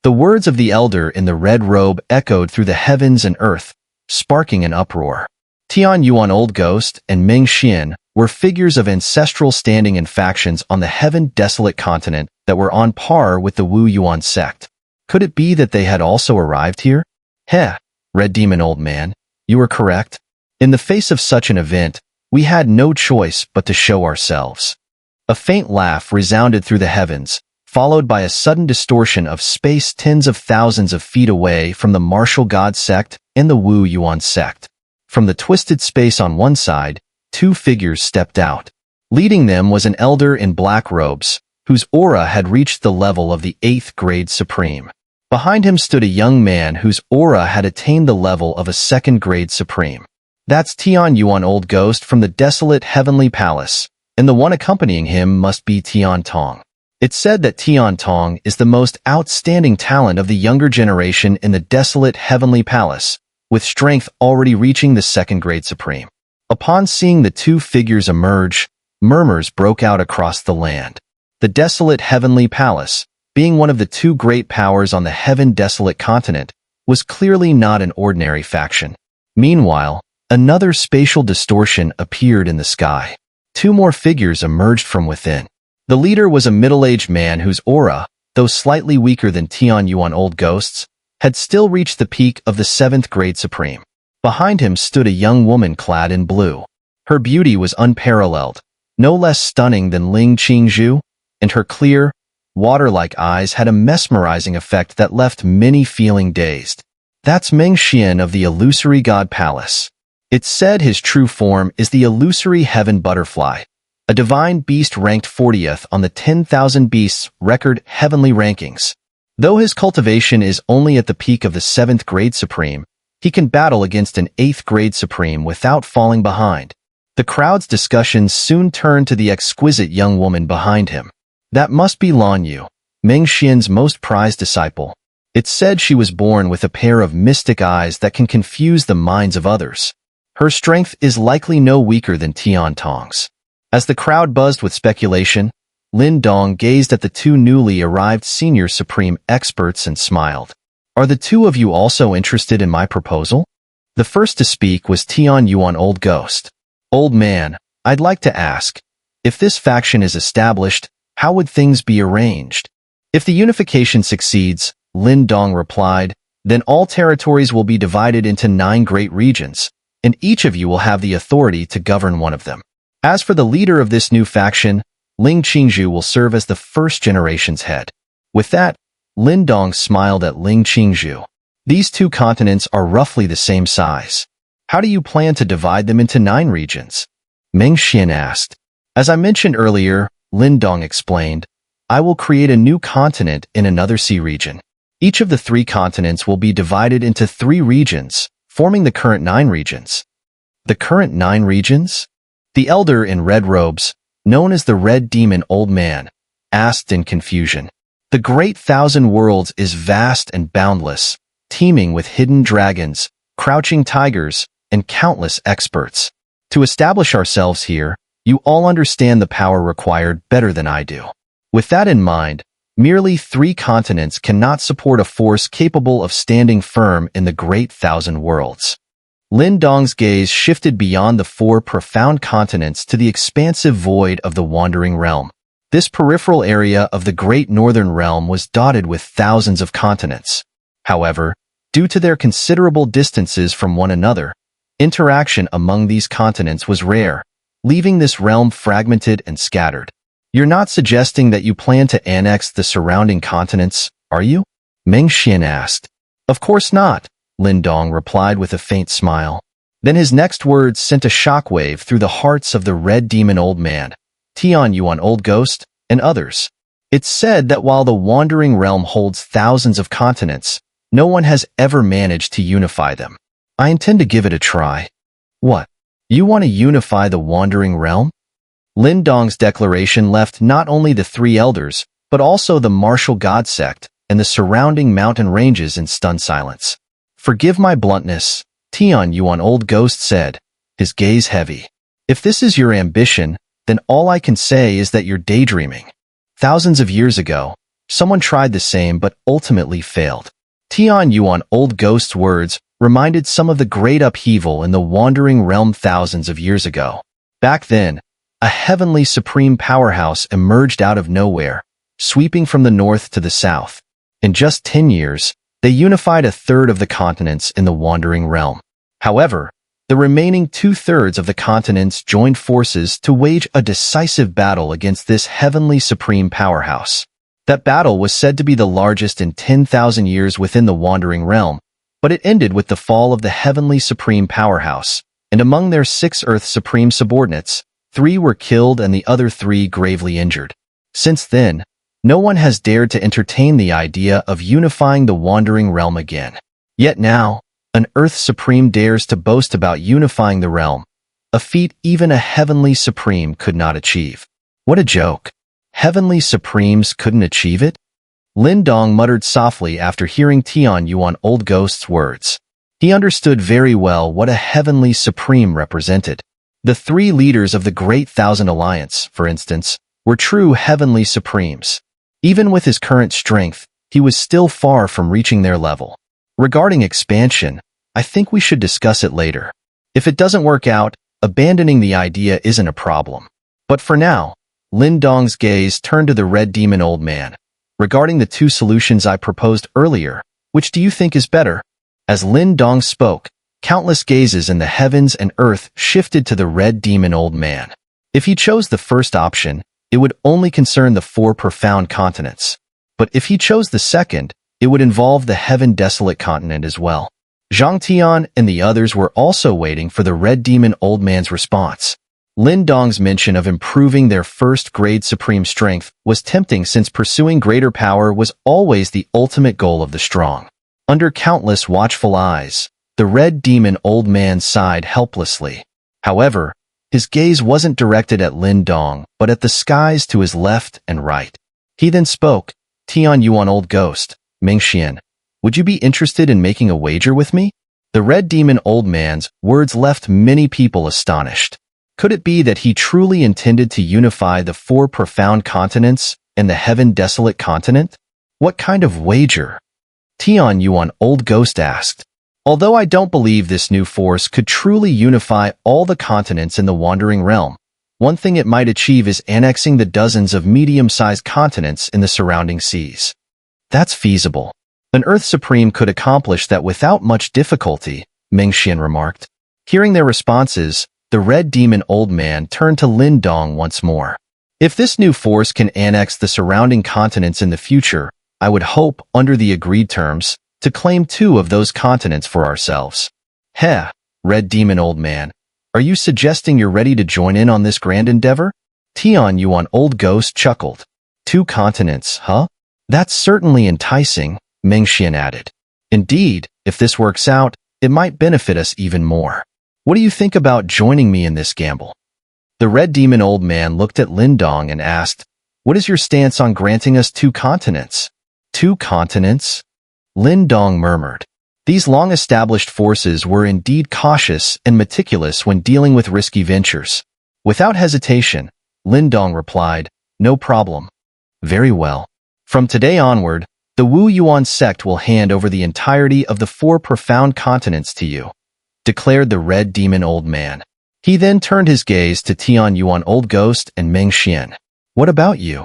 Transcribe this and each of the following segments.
The words of the elder in the red robe echoed through the heavens and earth, sparking an uproar. Tianyuan Old Ghost and Ming Xian were figures of ancestral standing in factions on the heaven-desolate continent that were on par with the Wu Yuan sect. Could it be that they had also arrived here? Heh, Red Demon Old Man, you were correct. In the face of such an event, we had no choice but to show ourselves. A faint laugh resounded through the heavens, followed by a sudden distortion of space tens of thousands of feet away from the martial god sect and the Wu Yuan sect. From the twisted space on one side, two figures stepped out. Leading them was an elder in black robes, whose aura had reached the level of the 8th grade supreme. Behind him stood a young man whose aura had attained the level of a 2nd grade supreme. That's Tianyuan Old Ghost from the desolate heavenly palace, and the one accompanying him must be Tian Tong. It's said that Tian Tong is the most outstanding talent of the younger generation in the desolate heavenly palace, with strength already reaching the 2nd grade supreme. Upon seeing the two figures emerge, murmurs broke out across the land. The desolate heavenly palace, being one of the two great powers on the heaven-desolate continent, was clearly not an ordinary faction. Meanwhile, another spatial distortion appeared in the sky. Two more figures emerged from within. The leader was a middle-aged man whose aura, though slightly weaker than Tianyuan Old Ghost's, had still reached the peak of the 7th grade supreme. Behind him stood a young woman clad in blue. Her beauty was unparalleled, no less stunning than Ling Qingzhu, and her clear, water-like eyes had a mesmerizing effect that left many feeling dazed. That's Ming Xian of the Illusory God Palace. It's said his true form is the Illusory Heaven Butterfly, a divine beast ranked 40th on the 10,000 Beasts record heavenly rankings. Though his cultivation is only at the peak of the 7th grade supreme, he can battle against an 8th grade supreme without falling behind. The crowd's discussions soon turned to the exquisite young woman behind him. That must be Lan Yu, Ming Xian's most prized disciple. It's said she was born with a pair of mystic eyes that can confuse the minds of others. Her strength is likely no weaker than Tian Tong's. As the crowd buzzed with speculation, Lin Dong gazed at the two newly arrived senior supreme experts and smiled. Are the two of you also interested in my proposal? The first to speak was Tianyuan Old Ghost. Old man, I'd like to ask, if this faction is established, how would things be arranged? If the unification succeeds, Lin Dong replied, then all territories will be divided into 9 great regions, and each of you will have the authority to govern one of them. As for the leader of this new faction, Ling Qingzhu will serve as the first generation's head. With that, Lin Dong smiled at Ling Qingzhu. These two continents are roughly the same size. How do you plan to divide them into 9 regions? Ming Xian asked. As I mentioned earlier, Lin Dong explained, I will create a new continent in another sea region. Each of the 3 continents will be divided into 3 regions, forming the current 9 regions. The current 9 regions? The elder in red robes, known as the Red Demon Old Man, asked in confusion. The great 1,000 worlds is vast and boundless, teeming with hidden dragons, crouching tigers, and countless experts. To establish ourselves here, you all understand the power required better than I do. With that in mind, merely 3 continents cannot support a force capable of standing firm in the great 1,000 worlds. Lin Dong's gaze shifted beyond the 4 profound continents to the expansive void of the Wandering Realm. This peripheral area of the Great Northern Realm was dotted with thousands of continents. However, due to their considerable distances from one another, interaction among these continents was rare, leaving this realm fragmented and scattered. You're not suggesting that you plan to annex the surrounding continents, are you? Ming Xian asked. Of course not, Lin Dong replied with a faint smile. Then his next words sent a shockwave through the hearts of the Red Demon Old Man, Tianyuan Old Ghost, and others. It's said that while the Wandering Realm holds thousands of continents, no one has ever managed to unify them. I intend to give it a try. What? You want to unify the Wandering Realm? Lin Dong's declaration left not only the 3 elders, but also the martial god sect and the surrounding mountain ranges in stunned silence. Forgive my bluntness, Tianyuan Old Ghost said, his gaze heavy. If this is your ambition, then all I can say is that you're daydreaming. Thousands of years ago, Someone tried the same but ultimately failed. Tian Yuan Old Ghost's words reminded some of the great upheaval in the Wandering Realm thousands of years ago. Back then, a heavenly supreme powerhouse emerged out of nowhere, sweeping from the north to the south. In just 10 years, they unified a third of the continents in the Wandering Realm. However, the remaining two-thirds of the continents joined forces to wage a decisive battle against this heavenly supreme powerhouse. That battle was said to be the largest in 10,000 years within the Wandering Realm, but it ended with the fall of the heavenly supreme powerhouse, and among their 6 Earth supreme subordinates, 3 were killed and the other 3 gravely injured. Since then, no one has dared to entertain the idea of unifying the Wandering Realm again. Yet now, an Earth Supreme dares to boast about unifying the realm, a feat even a Heavenly Supreme could not achieve. What a joke. Heavenly Supremes couldn't achieve it? Lin Dong muttered softly after hearing Tian Yuan Old Ghost's words. He understood very well what a Heavenly Supreme represented. The 3 leaders of the Great Thousand Alliance, for instance, were true Heavenly Supremes. Even with his current strength, he was still far from reaching their level. Regarding expansion, I think we should discuss it later. If it doesn't work out, abandoning the idea isn't a problem. But for now, Lin Dong's gaze turned to the Red Demon Old Man. Regarding the 2 solutions I proposed earlier, which do you think is better? As Lin Dong spoke, countless gazes in the heavens and earth shifted to the Red Demon Old Man. If he chose the first option, it would only concern the 4 profound continents. But if he chose the second, it would involve the Heaven Desolate continent as well. Zhang Tian and the others were also waiting for the Red Demon Old Man's response. Lin Dong's mention of improving their first-grade supreme strength was tempting since pursuing greater power was always the ultimate goal of the strong. Under countless watchful eyes, the Red Demon Old Man sighed helplessly. However, his gaze wasn't directed at Lin Dong, but at the skies to his left and right. He then spoke, Tian Yuan Old Ghost, Mingxian, would you be interested in making a wager with me? The Red Demon Old Man's words left many people astonished. Could it be that he truly intended to unify the 4 profound continents and the Heaven Desolate continent? What kind of wager? Tian Yuan Old Ghost asked. Although I don't believe this new force could truly unify all the continents in the Wandering Realm, one thing it might achieve is annexing the dozens of medium-sized continents in the surrounding seas. That's feasible. An Earth Supreme could accomplish that without much difficulty, Mingxian remarked. Hearing their responses, the Red Demon Old Man turned to Lin Dong once more. If this new force can annex the surrounding continents in the future, I would hope, under the agreed terms, to claim 2 of those continents for ourselves. Heh, Red Demon Old Man, are you suggesting you're ready to join in on this grand endeavor? Tian Yuan Old Ghost chuckled. 2 continents, huh? That's certainly enticing, Mingxian added. Indeed, if this works out, it might benefit us even more. What do you think about joining me in this gamble? The Red Demon Old Man looked at Lin Dong and asked, what is your stance on granting us 2 continents? 2 continents? Lin Dong murmured. These long-established forces were indeed cautious and meticulous when dealing with risky ventures. Without hesitation, Lin Dong replied, no problem. Very well. From today onward, the Wu Yuan sect will hand over the entirety of the 4 profound continents to you, declared the Red Demon Old Man. He then turned his gaze to Tian Yuan Old Ghost and Mingxian. What about you?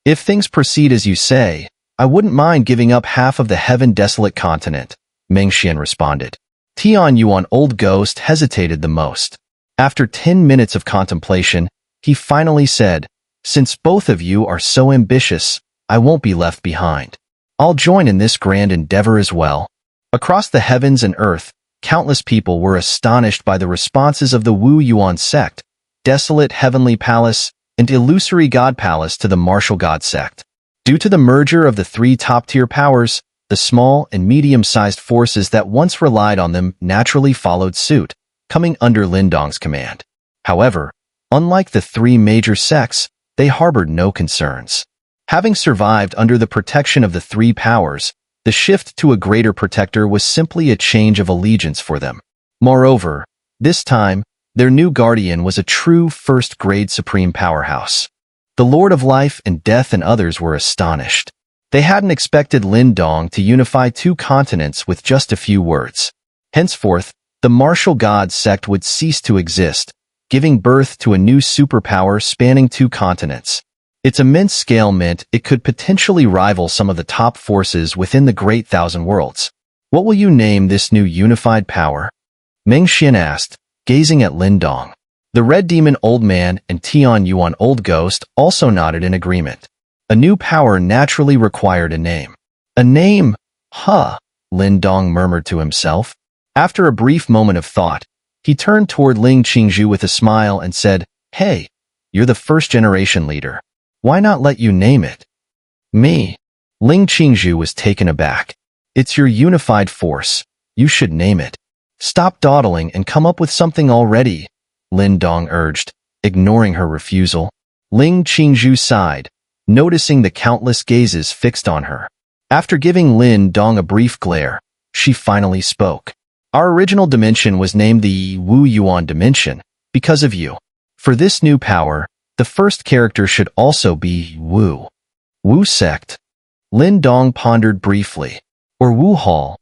If things proceed as you say, I wouldn't mind giving up half of the Heaven Desolate continent, Mingxian responded. Tian Yuan Old Ghost hesitated the most. After 10 minutes of contemplation, he finally said, since both of you are so ambitious, I won't be left behind. I'll join in this grand endeavor as well. Across the heavens and earth, countless people were astonished by the responses of the Wu Yuan sect, desolate heavenly palace, and illusory god palace to the martial god sect. Due to the merger of the 3 top-tier powers, the small and medium-sized forces that once relied on them naturally followed suit, coming under Lin Dong's command. However, unlike the 3 major sects, they harbored no concerns. Having survived under the protection of the 3 powers, the shift to a greater protector was simply a change of allegiance for them. Moreover, this time, their new guardian was a true first-grade supreme powerhouse. The Lord of Life and Death and others were astonished. They hadn't expected Lin Dong to unify 2 continents with just a few words. Henceforth, the martial god sect would cease to exist, giving birth to a new superpower spanning 2 continents. Its immense scale meant it could potentially rival some of the top forces within the Great Thousand Worlds. What will you name this new unified power? Meng Xian asked, gazing at Lin Dong. The Red Demon Old Man and Huanhuan Old Ghost also nodded in agreement. A new power naturally required a name. A name? Huh, Lin Dong murmured to himself. After a brief moment of thought, he turned toward Ling Qingzhu with a smile and said, "Hey, you're the first-generation leader. Why not let you name it?" "Me?" Ling Qingzhu was taken aback. "It's your unified force. You should name it." "Stop dawdling and come up with something already," Lin Dong urged, ignoring her refusal. Ling Qingzhu sighed, noticing the countless gazes fixed on her. After giving Lin Dong a brief glare, she finally spoke. "Our original dimension was named the Wu Yuan dimension because of you. For this new power, the first character should also be Wu." "Wu sect?" Lin Dong pondered briefly. "Or Wu Hall?"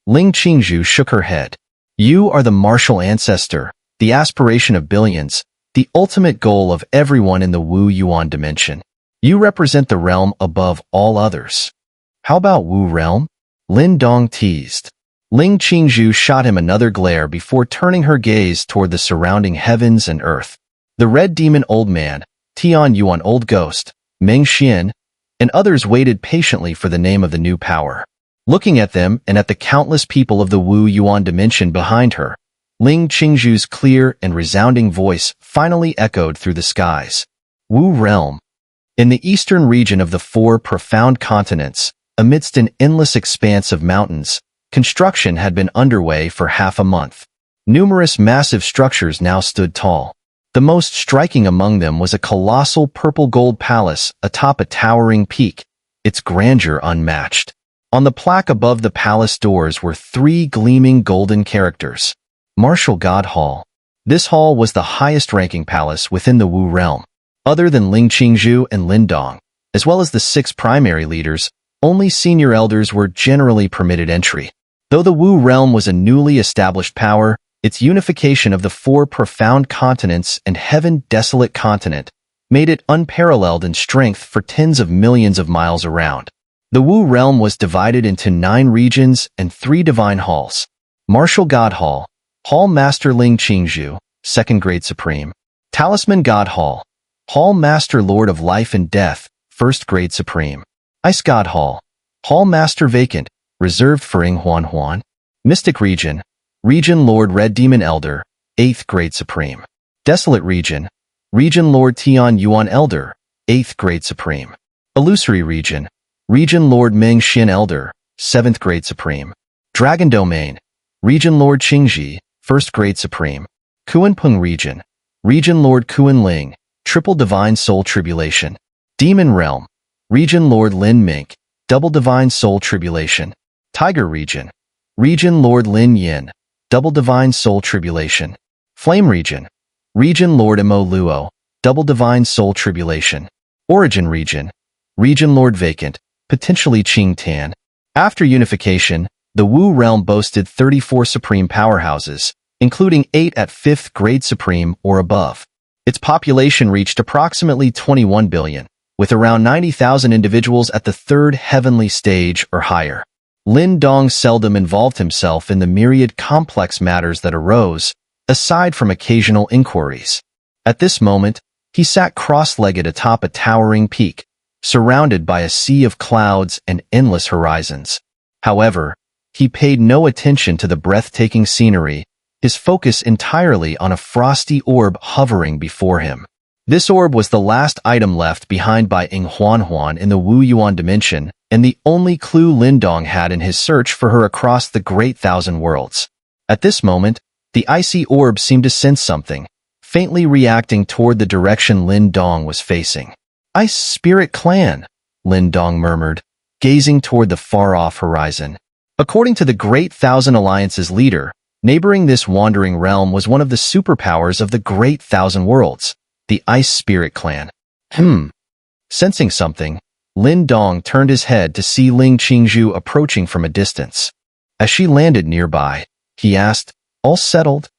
Ling Qingzhu shook her head. "You are the martial ancestor, the aspiration of billions, the ultimate goal of everyone in the Wu Yuan dimension. You represent the realm above all others." "How about Wu Realm?" Lin Dong teased. Ling Qingzhu shot him another glare before turning her gaze toward the surrounding heavens and earth. The Red Demon Old Man, Huanhuan Old Ghost, Meng Xian, and others waited patiently for the name of the new power. Looking at them and at the countless people of the Wu Yuan dimension behind her, Ling Qingzhu's clear and resounding voice finally echoed through the skies. Wu Realm. In the eastern region of the 4 profound continents, amidst an endless expanse of mountains, construction had been underway for half a month. Numerous massive structures now stood tall. The most striking among them was a colossal purple-gold palace atop a towering peak, its grandeur unmatched. On the plaque above the palace doors were 3 gleaming golden characters. Martial God Hall. This hall was the highest-ranking palace within the Wu realm. Other than Ling Qingzhu and Lin Dong, as well as the 6 primary leaders, only senior elders were generally permitted entry. Though the Wu realm was a newly established power, its unification of the 4 profound continents and heaven-desolate continent made it unparalleled in strength for tens of millions of miles around. The Wu realm was divided into 9 regions and 3 divine halls. Martial God Hall, Hall Master Ling Qingzhu, 2nd Grade Supreme. Talisman God Hall, Hall Master Lord of Life and Death, 1st Grade Supreme. Ice God Hall, Hall Master Vacant, reserved for Huanhuan. Mystic Region, Region Lord Red Demon Elder, 8th Grade Supreme. Desolate Region, Region Lord Huanhuan Elder, 8th Grade Supreme. Illusory Region, Region Lord Meng Xian Elder, 7th Grade Supreme. Dragon Domain, Region Lord Qingji, 1st Grade Supreme. Kuanpeng Region, Region Lord Kuan Ling, Triple Divine Soul Tribulation. Demon Realm, Region Lord Lin Mink, Double Divine Soul Tribulation. Tiger Region, Region Lord Lin Yin, Double Divine Soul Tribulation. Flame Region, Region Lord Mo Luo, Double Divine Soul Tribulation. Origin Region, Region Lord Vacant, potentially Qing Tan. After unification, the Wu realm boasted 34 supreme powerhouses, including 8 at 5th Grade Supreme or above. Its population reached approximately 21 billion, with around 90,000 individuals at the 3rd heavenly stage or higher. Lin Dong seldom involved himself in the myriad complex matters that arose, aside from occasional inquiries. At this moment, he sat cross-legged atop a towering peak, surrounded by a sea of clouds and endless horizons. However, he paid no attention to the breathtaking scenery, his focus entirely on a frosty orb hovering before him. This orb was the last item left behind by Huanhuan in the Wu Yuan dimension, and the only clue Lin Dong had in his search for her across the Great Thousand Worlds. At this moment, the icy orb seemed to sense something, faintly reacting toward the direction Lin Dong was facing. "Ice Spirit Clan," Lin Dong murmured, gazing toward the far-off horizon. According to the Great Thousand Alliance's leader, neighboring this wandering realm was one of the superpowers of the Great Thousand Worlds, the Ice Spirit Clan. Sensing something, Lin Dong turned his head to see Ling Qingzhu approaching from a distance. As she landed nearby, he asked, "All settled?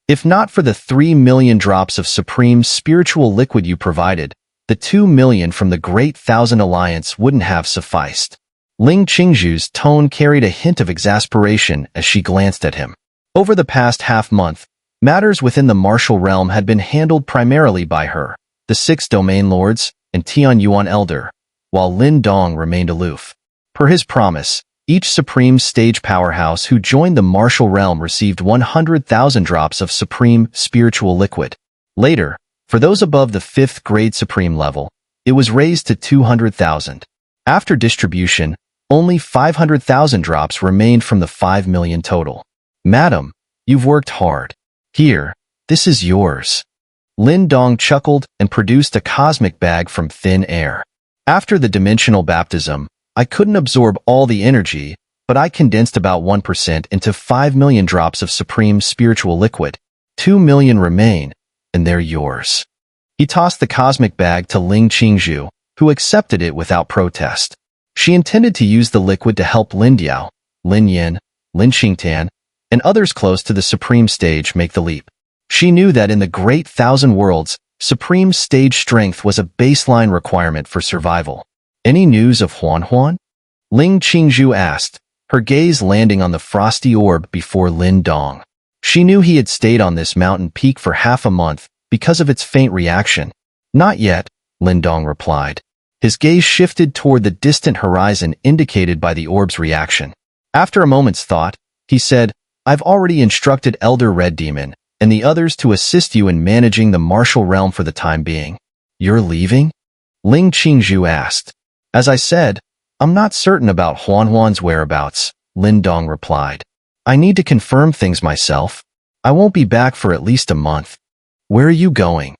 If not for the 3 million drops of supreme spiritual liquid you provided, the 2 million from the Great Thousand Alliance wouldn't have sufficed." Ling Qingzhu's tone carried a hint of exasperation as she glanced at him. Over the past half-month, matters within the martial realm had been handled primarily by her, the 6 domain lords, and Huanhuan elder, while Lin Dong remained aloof. Per his promise, each supreme stage powerhouse who joined the martial realm received 100,000 drops of supreme spiritual liquid. Later, for those above the 5th grade supreme level, it was raised to 200,000. After distribution, only 500,000 drops remained from the 5 million total. "Madam, you've worked hard. Here, this is yours." Lin Dong chuckled and produced a cosmic bag from thin air. "After the dimensional baptism, I couldn't absorb all the energy, but I condensed about 1% into 5 million drops of supreme spiritual liquid. 2 million remain, and they're yours." He tossed the cosmic bag to Ling Qingzhu, who accepted it without protest. She intended to use the liquid to help Lin Diao, Lin Yin, Lin Xingtan, and others close to the supreme stage make the leap. She knew that in the Great Thousand Worlds, supreme stage strength was a baseline requirement for survival. "Any news of Huanhuan?" Ling Qingzhu asked, her gaze landing on the frosty orb before Lin Dong. She knew he had stayed on this mountain peak for half a month because of its faint reaction. "Not yet," Lin Dong replied. His gaze shifted toward the distant horizon indicated by the orb's reaction. After a moment's thought, he said, "I've already instructed Elder Red Demon and the others to assist you in managing the martial realm for the time being." "You're leaving?" Ling Qingzhu asked. "As I said, I'm not certain about Huanhuan's whereabouts," Lin Dong replied. "I need to confirm things myself. I won't be back for at least a month." "Where are you going?"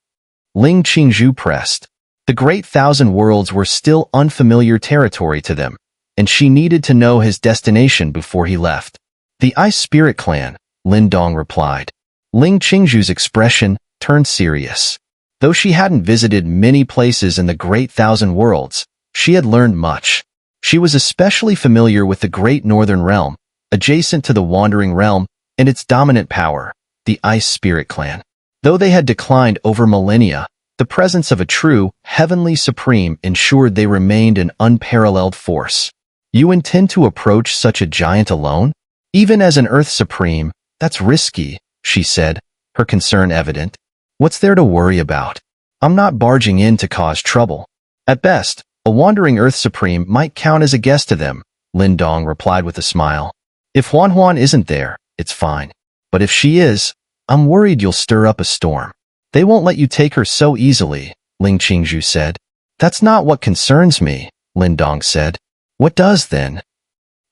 Ling Qingzhu pressed. The Great Thousand Worlds were still unfamiliar territory to them, and she needed to know his destination before he left. "The Ice Spirit Clan," Lin Dong replied. Ling Qingzhu's expression turned serious. Though she hadn't visited many places in the Great Thousand Worlds, she had learned much. She was especially familiar with the Great Northern Realm, adjacent to the Wandering Realm, and its dominant power, the Ice Spirit Clan. Though they had declined over millennia, the presence of a true, heavenly supreme ensured they remained an unparalleled force. "You intend to approach such a giant alone? Even as an Earth Supreme, that's risky," she said, her concern evident. "What's there to worry about? I'm not barging in to cause trouble. At best, a wandering Earth Supreme might count as a guest to them," Lin Dong replied with a smile. "If Huanhuan isn't there, it's fine. But if she is, I'm worried you'll stir up a storm." "They won't let you take her so easily," Ling Qingzhu said. "That's not what concerns me," Lin Dong said. "What does then?"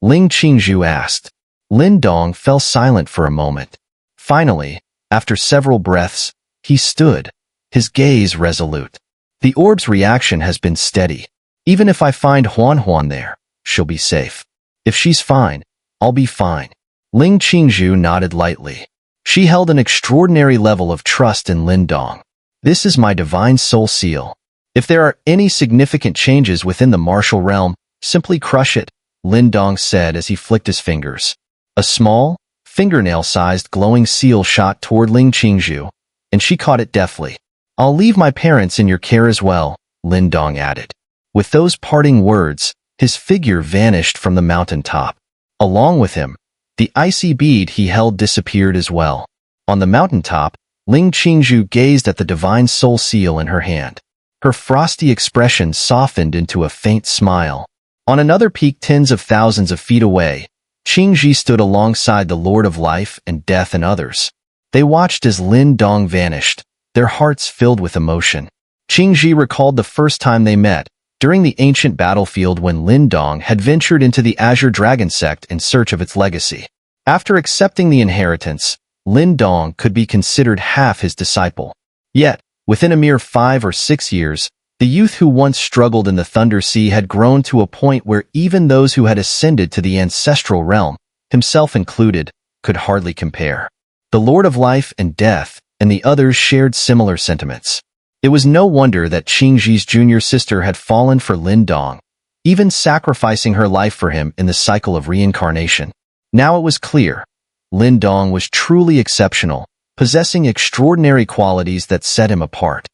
Ling Qingzhu asked. Lin Dong fell silent for a moment. Finally, after several breaths, he stood, his gaze resolute. "The orb's reaction has been steady. Even if I find Huanhuan there, she'll be safe. If she's fine, I'll be fine." Ling Qingzhu nodded lightly. She held an extraordinary level of trust in Lin Dong. "This is my divine soul seal. If there are any significant changes within the martial realm, simply crush it," Lin Dong said as he flicked his fingers. A small, fingernail-sized glowing seal shot toward Ling Qingzhu, and she caught it deftly. "I'll leave my parents in your care as well," Lin Dong added. With those parting words, his figure vanished from the mountaintop. Along with him, the icy bead he held disappeared as well. On the mountaintop, Ling Qingzhu gazed at the divine soul seal in her hand. Her frosty expression softened into a faint smile. On another peak tens of thousands of feet away, Qingzhi stood alongside the Lord of Life and Death and others. They watched as Lin Dong vanished, their hearts filled with emotion. Qingzhi recalled the first time they met, during the ancient battlefield when Lin Dong had ventured into the Azure Dragon sect in search of its legacy. After accepting the inheritance, Lin Dong could be considered half his disciple. Yet, within a mere 5 or 6 years, the youth who once struggled in the Thunder Sea had grown to a point where even those who had ascended to the ancestral realm, himself included, could hardly compare. The Lord of Life and Death and the others shared similar sentiments. It was no wonder that Qingzhi's junior sister had fallen for Lin Dong, even sacrificing her life for him in the cycle of reincarnation. Now it was clear. Lin Dong was truly exceptional, possessing extraordinary qualities that set him apart.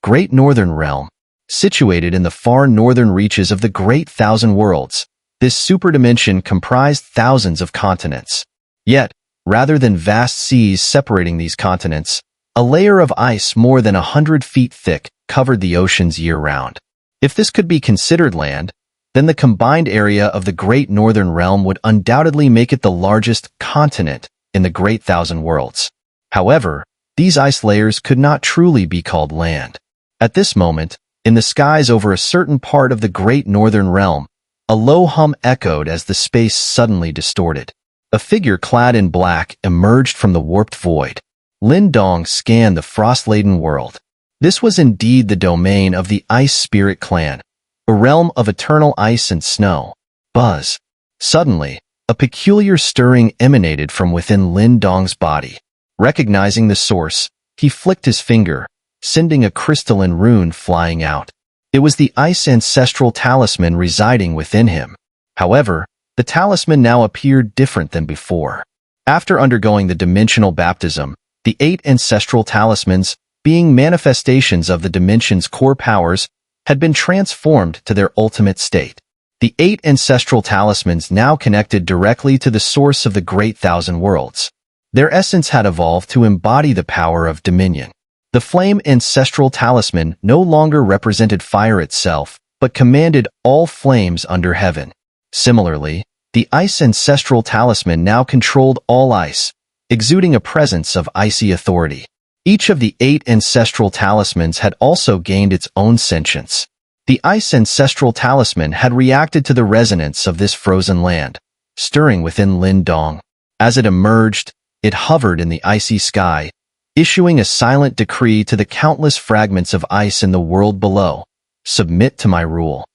Great Northern Realm. Situated in the far northern reaches of the Great Thousand Worlds, this superdimension comprised thousands of continents. Yet, rather than vast seas separating these continents, a layer of ice more than 100 feet thick covered the oceans year-round. If this could be considered land, then the combined area of the Great Northern Realm would undoubtedly make it the largest continent in the Great Thousand Worlds. However, these ice layers could not truly be called land. At this moment, in the skies over a certain part of the Great Northern Realm, a low hum echoed as the space suddenly distorted. A figure clad in black emerged from the warped void. Lin Dong scanned the frost-laden world. This was indeed the domain of the Ice Spirit Clan, a realm of eternal ice and snow. Buzz. Suddenly, a peculiar stirring emanated from within Lin Dong's body. Recognizing the source, he flicked his finger, sending a crystalline rune flying out. It was the ice ancestral talisman residing within him. However, the talisman now appeared different than before. After undergoing the dimensional baptism, the 8 ancestral talismans, being manifestations of the dimension's core powers, had been transformed to their ultimate state. The 8 ancestral talismans now connected directly to the source of the Great Thousand Worlds. Their essence had evolved to embody the power of dominion. The flame ancestral talisman no longer represented fire itself, but commanded all flames under heaven. Similarly, the ice ancestral talisman now controlled all ice, exuding a presence of icy authority. Each of the 8 ancestral talismans had also gained its own sentience. The ice ancestral talisman had reacted to the resonance of this frozen land, stirring within Lin Dong. As it emerged, it hovered in the icy sky, issuing a silent decree to the countless fragments of ice in the world below. Submit to my rule.